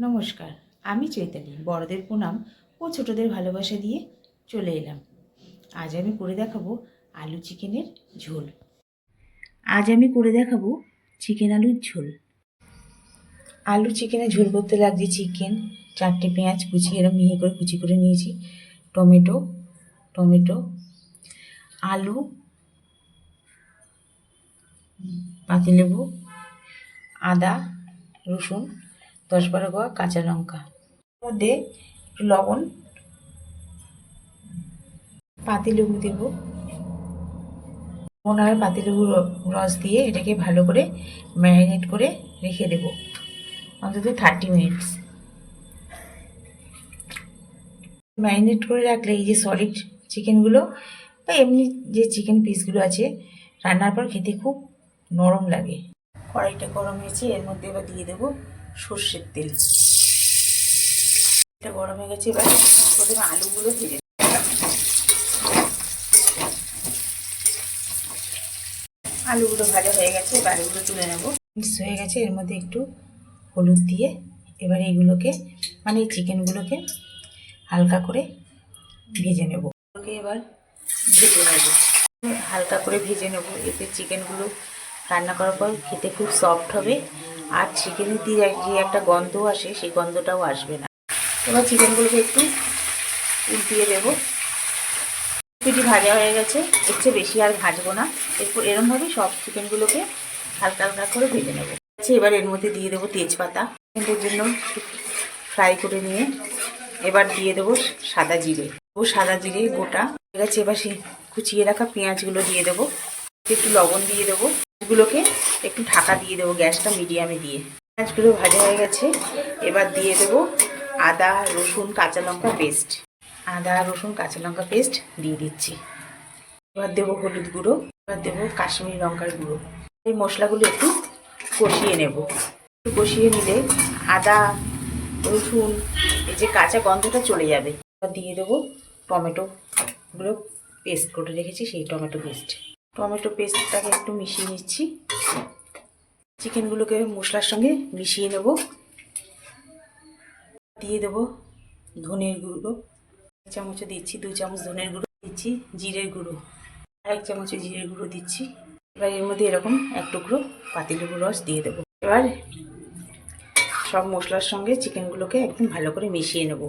নমস্কার, আমি চৈতালি। বড়দের প্রণাম ও ছোটদের ভালোবাসা দিয়ে চলে এলাম। আজ আমি করে দেখাবো আলু চিকেনের ঝোল। চিকেন আলুর ঝোল। আলু চিকেনের ঝোল করতে লাগছে চিকেন, 4টে পেঁয়াজ কুচি এরকম মিহি করে কুচি করে নিয়েছি, টমেটো, আলু, পাতিলেবু, আদা, রসুন, 10-12 কোয়া কাঁচা লঙ্কা, মধ্যে একটু লবণ, পাতিলেবু দেবো, আর পাতিলেবু রস দিয়ে এটাকে ভালো করে ম্যারিনেট করে রেখে দেব অন্তত 30 মিনিটস। ম্যারিনেট করে রাখলে এই যে সলিড চিকেনগুলো বা এমনি যে চিকেন পিসগুলো আছে রান্নার পর খেতে খুব নরম লাগে। কড়াইটা গরম হয়েছে, এর মধ্যে এবার দিয়ে দেবো সর্ষের তেল। এটা গরম হয়ে গেছে, এবার প্রথমে আলুগুলো ভেজে আলুগুলো ভাজা হয়ে গেছে, এবার আলুগুলো তুলে নেব। মিক্স হয়ে গেছে, এর মধ্যে একটু হলুদ দিয়ে এবার এইগুলোকে মানে এই চিকেনগুলোকে হালকা করে ভেজে নেব। এবার ভেজে নেব, হালকা করে ভেজে নেব। এতে চিকেনগুলো রান্না করার পর খেতে খুব সফট হবে, আর চিকেনের দিয়ে যে একটা গন্ধ আসে সেই গন্ধটাও আসবে না। এবার চিকেনগুলোকে একটু উল্টিয়ে দেবো। পিঠি ভাজা হয়ে গেছে, এর চেয়ে বেশি আর ভাজবো না। এরপর এরমভাবেই সব চিকেনগুলোকে হালকা হালকা করে ভেজে নেবো। এবার এর মধ্যে দিয়ে দেবো তেজপাতা, এর জন্য ফ্রাই করে নিয়ে এবার দিয়ে দেবো সাদা জিরে গোটা ঠিক আছে। এবার সেই কুচিয়ে রাখা পেঁয়াজগুলো দিয়ে দেবো, একটু লবণ দিয়ে দেবো, এগুলোকে একটু ঢাকা দিয়ে দেবো গ্যাসটা মিডিয়ামে দিয়ে। পেঁয়াজগুলো ভাজা হয়ে গেছে, এবার দিয়ে দেবো আদা রসুন কাঁচা লঙ্কা পেস্ট দিয়ে দিচ্ছি। এবার দেবো হলুদ গুঁড়ো, এবার দেবো কাশ্মীরি লঙ্কার গুঁড়ো। এই মশলাগুলো একটু কষিয়ে নেব। একটু কষিয়ে নিলে আদা রসুন এই যে কাঁচা গন্ধটা চলে যাবে। এবার দিয়ে দেবো টমেটোগুলো পেস্ট করে রেখেছি, সেই টমেটো পেস্টটাকে একটু মিশিয়ে নিচ্ছি। চিকেনগুলোকে মশলার সঙ্গে মিশিয়ে নেব। দিয়ে দেবো ধনের গুঁড়ো, 1 চামচ দিচ্ছি, 2 চামচ ধনের গুঁড়ো দিচ্ছি, জিরের গুঁড়ো 1 চামচ জিরের গুঁড়ো দিচ্ছি। এবার এর মধ্যে এরকম 1 টুকরো পাতিলেবুর রস দিয়ে দেবো। এবার সব মশলার সঙ্গে চিকেনগুলোকে একদম ভালো করে মিশিয়ে নেব।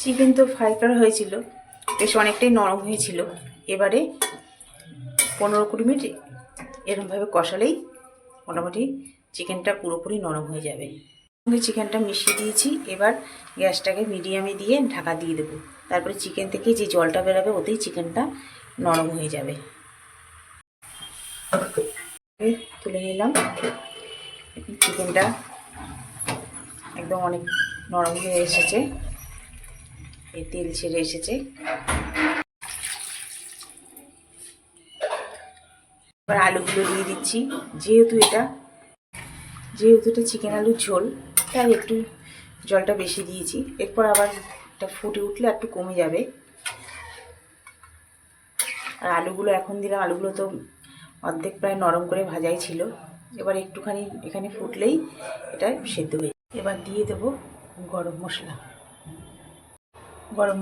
চিকেন তো ফ্রাই করা হয়েছিল, বেশ অনেকটাই নরম হয়েছিল। এবারে 15-20 মিনিট এরকমভাবে কষালেই মোটামুটি চিকেনটা পুরোপুরি নরম হয়ে যাবে। চিকেনটা মিশিয়ে দিয়েছি, এবার গ্যাসটাকে মিডিয়ামে দিয়ে ঢাকা দিয়ে দেবো। তারপরে চিকেন থেকে যে জলটা বেরোবে ওতেই চিকেনটা নরম হয়ে যাবে। তুলে নিলাম, চিকেনটা একদম অনেক নরম হয়ে এসেছে, এই তেল ছেড়ে এসেছে। এবার আলুগুলো দিয়ে দিচ্ছি। যেহেতু এটা চিকেন আলুর ঝোল, তাই একটু জলটা বেশি দিয়েছি। এরপর আবার এটা ফুটে উঠলে একটু কমে যাবে। আর আলুগুলো এখন দিলাম, আলুগুলো তো অর্ধেক প্রায় নরম করে ভাজাই ছিল। এবার একটুখানি এখানে ফুটলেই এটা সেদ্ধ হয়ে যাবে। এবার দিয়ে দেবো গরম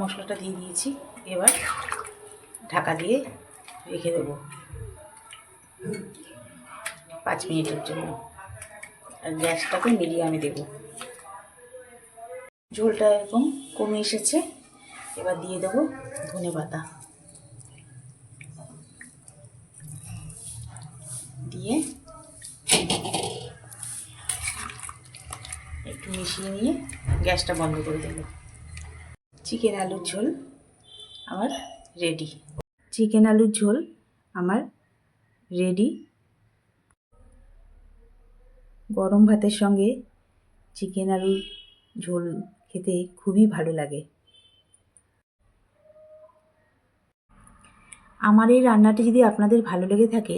মশলাটা দিয়ে দিয়েছি। এবার ঢাকা দিয়ে রেখে দেবো 5 মিনিটের জন্য, আর গ্যাসটাকে মিডিয়ামে দেবো। ঝোলটা এরকম কমে এসেছে, এবার দিয়ে দেবো ধনেপাতা, দিয়ে একটু মিশিয়ে নিয়ে গ্যাসটা বন্ধ করে দেবো। চিকেন আলুর ঝোল আমার রেডি। গরম ভাতের সঙ্গে চিকেন আলুর ঝোল খেতে খুবই ভালো লাগে। আমার এই রান্নাটি যদি আপনাদের ভালো লেগে থাকে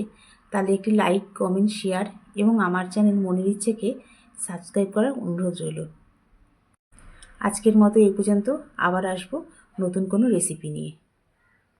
তাহলে একটি লাইক কমেন্ট শেয়ার এবং আমার চ্যানেল মনের ইচ্ছেকে সাবস্ক্রাইব করার অনুরোধ রইল। আজকের মতো এই পর্যন্ত, আবার আসবো নতুন কোনো রেসিপি নিয়ে।